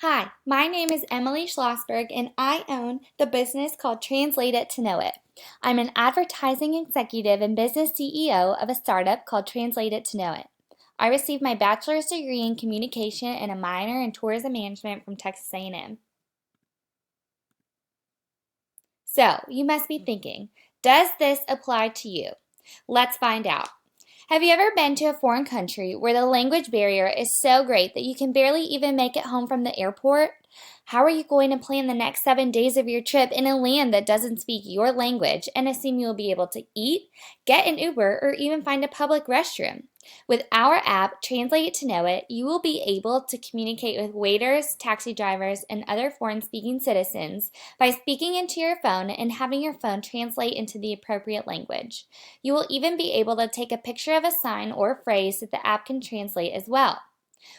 Hi, my name is Emily Schlossberg and I own the business called Translate It to Know It. I'm an advertising executive and business CEO of a startup called Translate It to Know It. I received my bachelor's degree in communication and a minor in tourism management from Texas A&M. So, you must be thinking, does this apply to you? Let's find out. Have you ever been to a foreign country where the language barrier is so great that you can barely even make it home from the airport? How are you going to plan the next 7 days of your trip in a land that doesn't speak your language and assume you'll be able to eat, get an Uber, or even find a public restroom? With our app, Translate It to Know It, you will be able to communicate with waiters, taxi drivers, and other foreign speaking citizens by speaking into your phone and having your phone translate into the appropriate language. You will even be able to take a picture of a sign or phrase that the app can translate as well.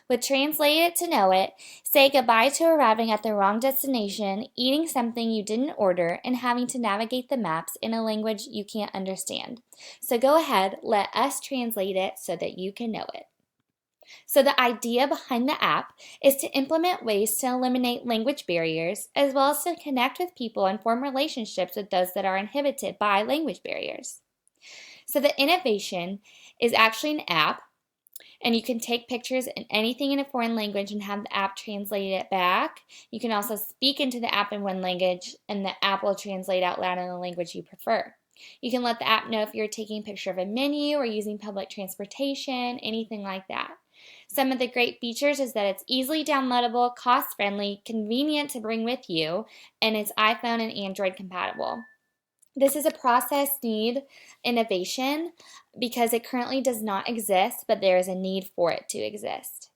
With Translate It to Know It, say goodbye to arriving at the wrong destination, eating something you didn't order, and having to navigate the maps in a language you can't understand. So go ahead, let us translate it so that you can know it. So the idea behind the app is to implement ways to eliminate language barriers, as well as to connect with people and form relationships with those that are inhibited by language barriers. So the innovation is actually an app, and you can take pictures in anything in a foreign language and have the app translate it back. You can also speak into the app in one language, and the app will translate out loud in the language you prefer. You can let the app know if you're taking a picture of a menu or using public transportation, anything like that. Some of the great features is that it's easily downloadable, cost-friendly, convenient to bring with you, and it's iPhone and Android compatible. This is a process need innovation because it currently does not exist, but there is a need for it to exist.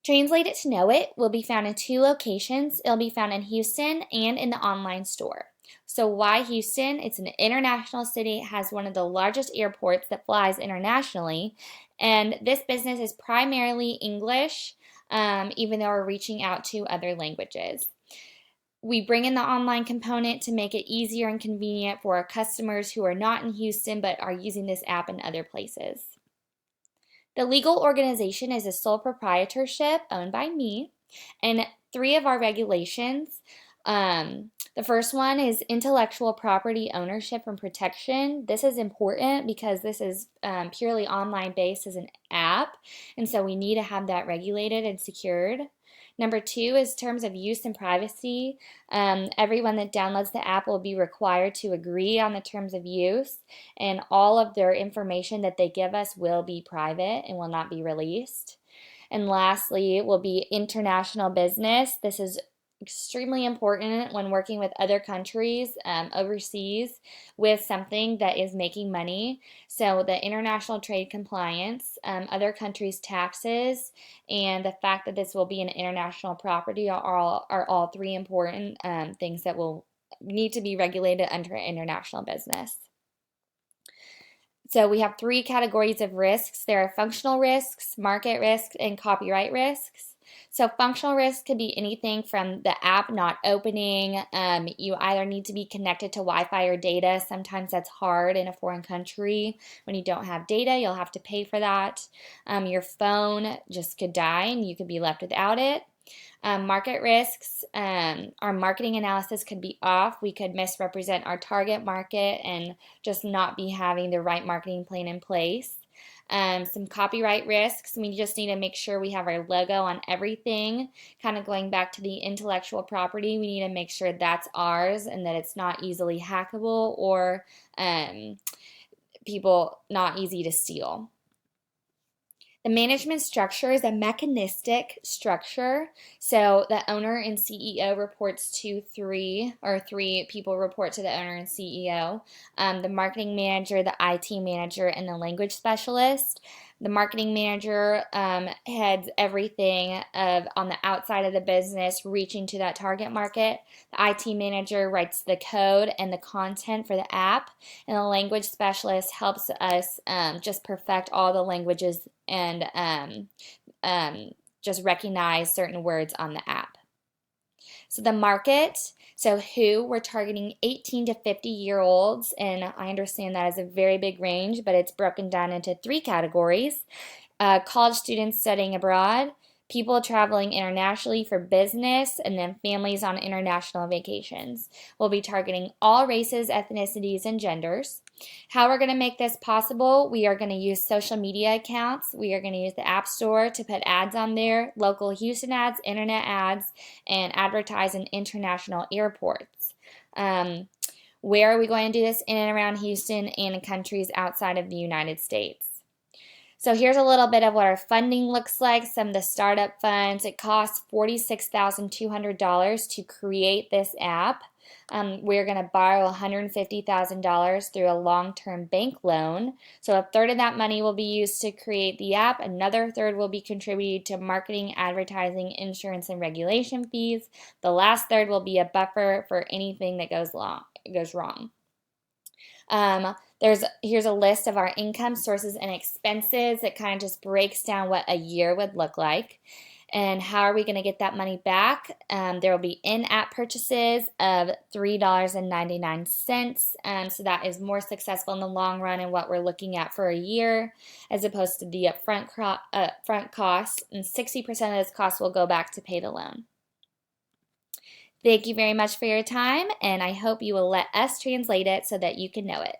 Translate It to Know It will be found in 2 locations. It'll be found in Houston and in the online store. So why Houston? It's an international city. It has one of the largest airports that flies internationally. And this business is primarily English, even though we're reaching out to other languages. We bring in the online component to make it easier and convenient for our customers who are not in Houston but are using this app in other places. The legal organization is a sole proprietorship owned by me, and 3 of our regulations. The first one is intellectual property ownership and protection. This is important because this is purely online based as an app, and so we need to have that regulated and secured. Number 2 is terms of use and privacy. Everyone that downloads the app will be required to agree on the terms of use, and all of their information that they give us will be private and will not be released. And lastly, will be international business. This is extremely important when working with other countries overseas with something that is making money. So the international trade compliance, other countries' taxes, and the fact that this will be an international property are all 3 important things that will need to be regulated under international business. So we have 3 categories of risks. There are functional risks, market risks, and copyright risks. So functional risk could be anything from the app not opening. You either need to be connected to Wi-Fi or data. Sometimes that's hard in a foreign country. When you don't have data, you'll have to pay for that. Your phone just could die and you could be left without it. Market risks, our marketing analysis could be off. We could misrepresent our target market and just not be having the right marketing plan in place. Some copyright risks, we just need to make sure we have our logo on everything. Kind of going back to the intellectual property, we need to make sure that's ours and that it's not easily hackable or people not easy to steal. The management structure is a mechanistic structure. So the owner and CEO reports to 3 people report to the owner and CEO. The marketing manager, the IT manager, and the language specialist. The marketing manager heads everything on the outside of the business, reaching to that target market. The IT manager writes the code and the content for the app, and the language specialist helps us just perfect all the languages and just recognize certain words on the app. So the market, so who we're targeting 18 to 50-year-olds, and I understand that is a very big range, but it's broken down into 3 categories. College students studying abroad, people traveling internationally for business, and then families on international vacations. We'll be targeting all races, ethnicities, and genders. How we're going to make this possible, we are going to use social media accounts. We are going to use the App Store to put ads on there, local Houston ads, internet ads, and advertise in international airports. Where are we going to do this? In and around Houston and in countries outside of the United States. So here's a little bit of what our funding looks like, some of the startup funds. It costs $46,200 to create this app. We're going to borrow $150,000 through a long-term bank loan. So a third of that money will be used to create the app. Another third will be contributed to marketing, advertising, insurance, and regulation fees. The last third will be a buffer for anything that goes wrong. Here's a list of our income sources and expenses. It kind of just breaks down what a year would look like. And how are we going to get that money back? There will be in-app purchases of $3.99. So that is more successful in the long run and what we're looking at for a year, as opposed to the upfront costs. And 60% of this cost will go back to pay the loan. Thank you very much for your time, and I hope you will let us translate it so that you can know it.